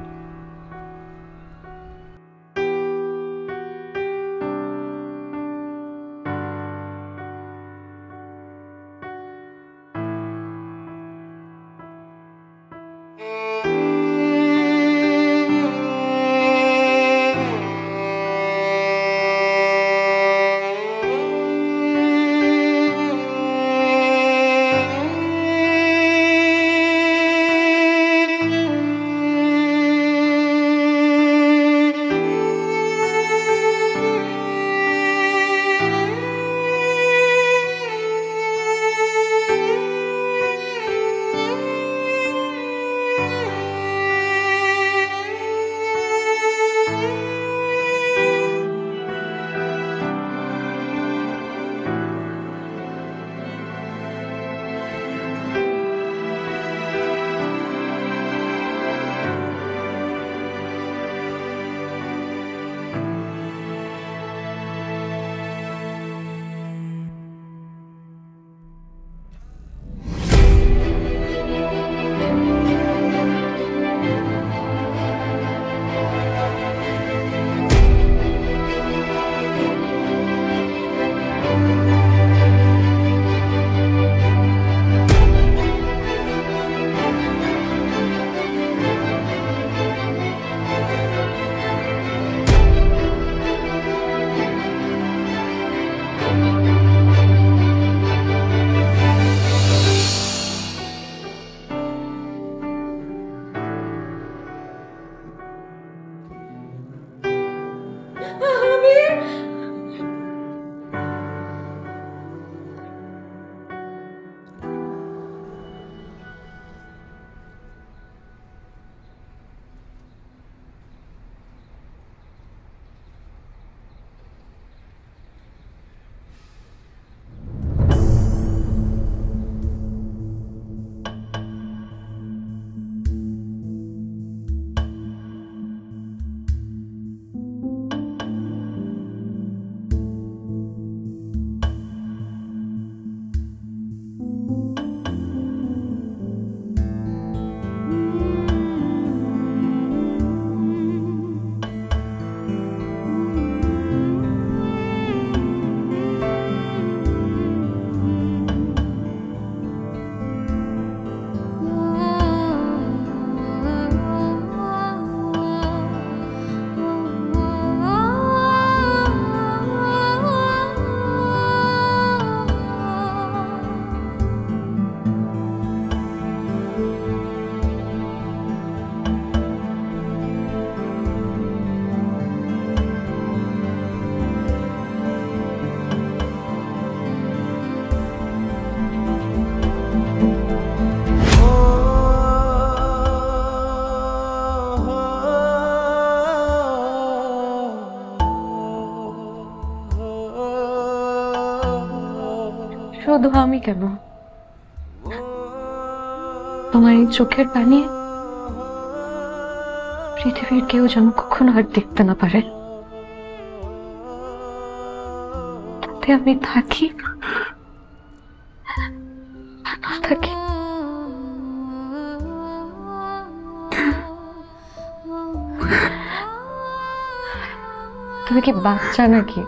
শুধু আমি কেন, তোমার এই চোখের পানি পৃথিবীর কেউ যেন কখনো আর দেখতে না পারে, তাতে আমি থাকি না থাকি। তুমি কি বাচ্চা নাকি?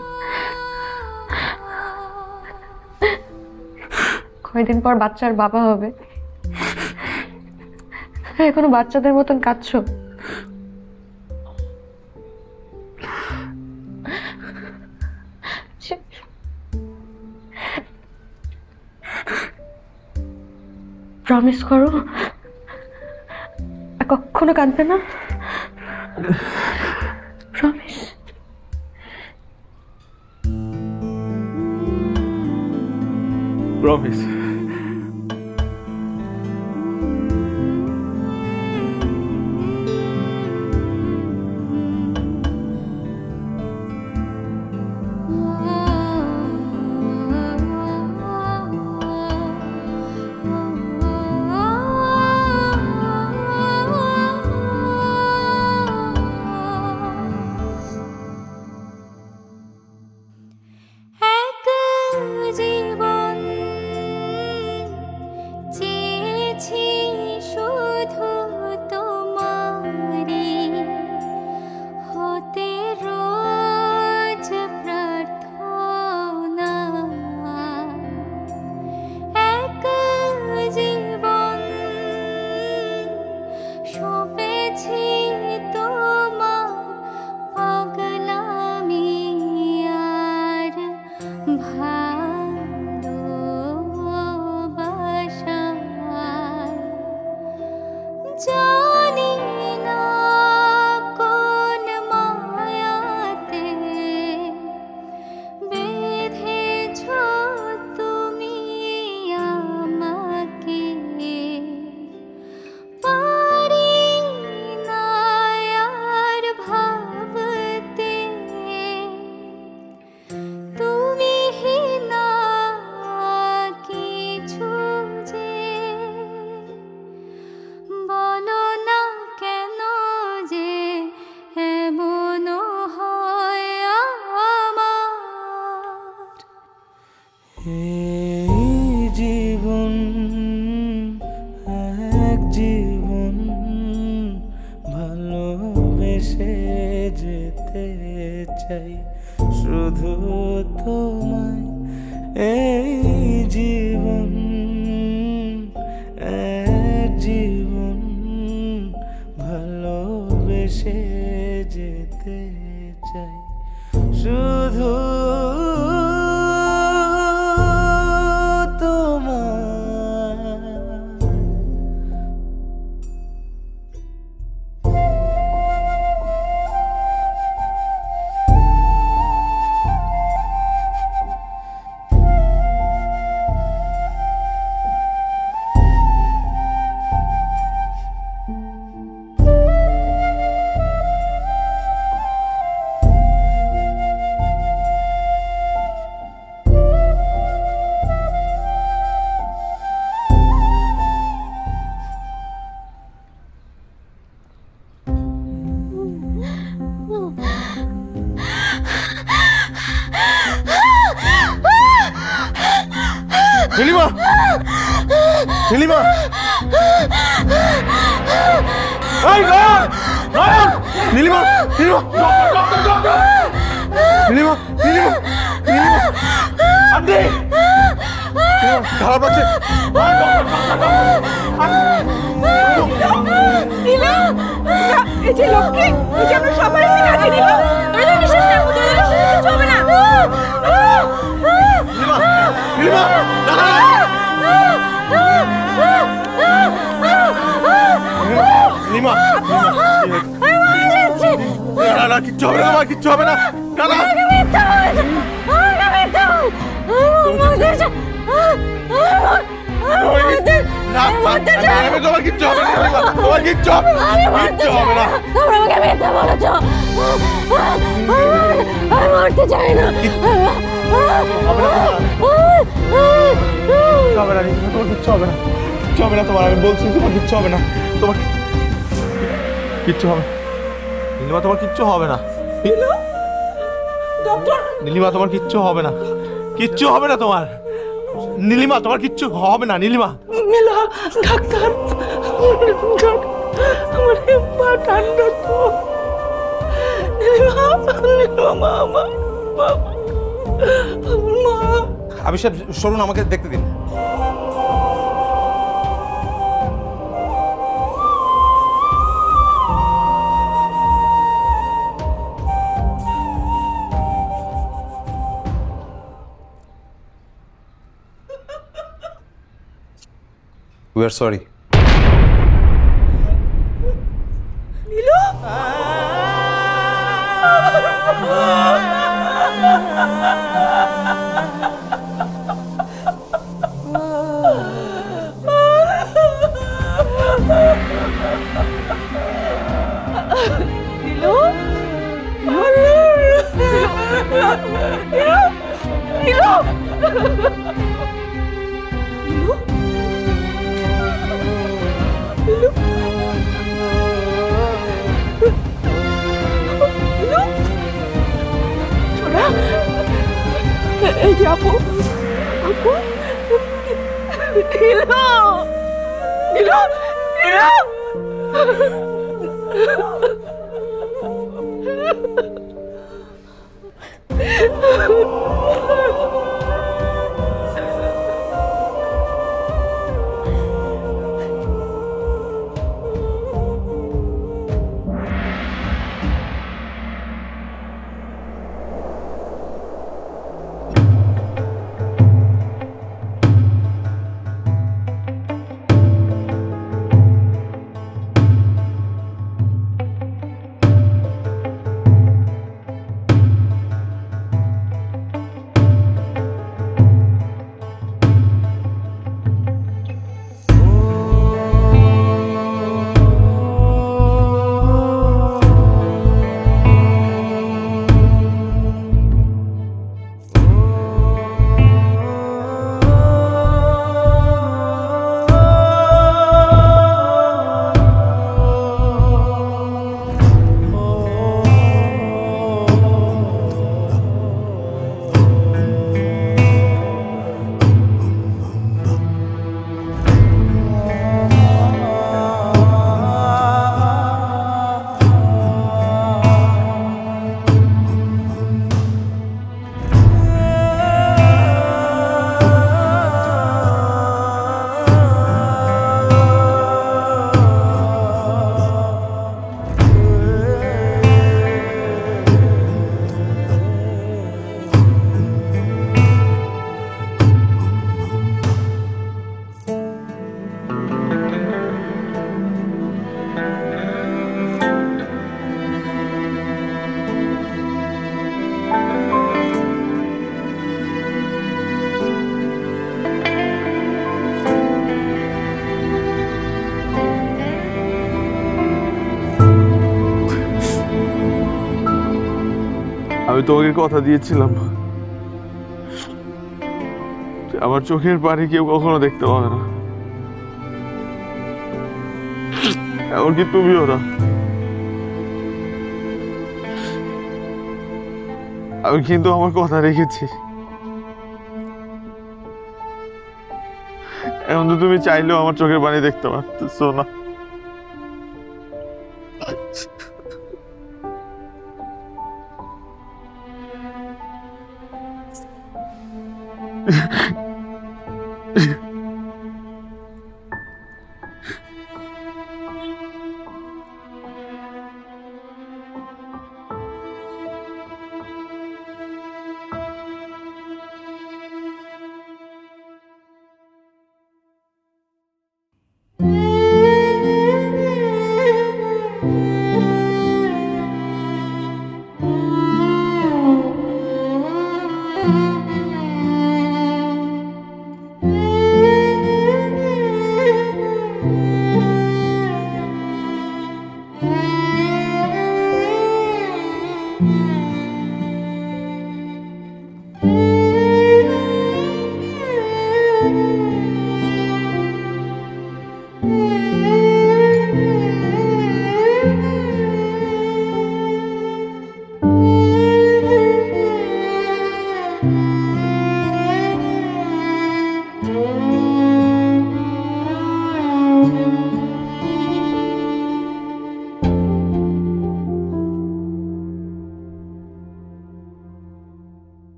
কয়দিন পর বাচ্চার বাবা হবে, এখনো বাচ্চাদের মতন কাঁদছো। প্রমিস করো কখনো কাঁদবে না। প্রমিস। প্রমিস। নীলিমা, নীলিমা, এই নয়ন, নয়ন, নীলিমা, নীলিমা, নীলিমা, নীলিমা, নীলিমা, আন্টি, খারাপ আছে। এই যে লক্ষ্মী, এই যে আমরা সবাই কাজে দিল, তোদের বিশ্বাস না, তোদের বিশ্বাস হবে না। নীলিমা, নীলিমা, নীলিমা, না কিচ্ছু হবে না, আমার কিচ্ছু হবে না, তোমার কিচ্ছু হবে না, তোমার কিচ্ছু হবে না, কিচ্ছু হবে না। তোমরা আমাকে মিথ্যা বলেছ, আমি মরতে চাই না। হবে না, তোমার কিচ্ছু হবে না, কিচ্ছু হবে না তোমার, আমি বলছি তোমার কিচ্ছু হবে না, তোমার কিচ্ছু হবে। নীলিমা তোমার কিচ্ছু হবে না, নীলিমা তোমার কিচ্ছু হবে না, কিচ্ছু হবে না তোমার, নীলিমা তোমার কিচ্ছু হবে না, নীলিমা। ডাক্তার, আমার পা ঠান্ডা তো, মা, আবির সাহেব সরুন, আমাকে দেখতে দিন। We are sorry. Nilu Nilu Nilu এই যে আপু আপু নীলু নীলু নীলু আমি তোমাকে কথা দিয়েছিলাম আমার চোখের পানি কেউ কখনো দেখতে পাবে না, এমনকি তুমিও না। আমি কিন্তু আমার কথা রেখেছি। এখন তো তুমি চাইলেও আমার চোখের পানি দেখতে পারতেছো না।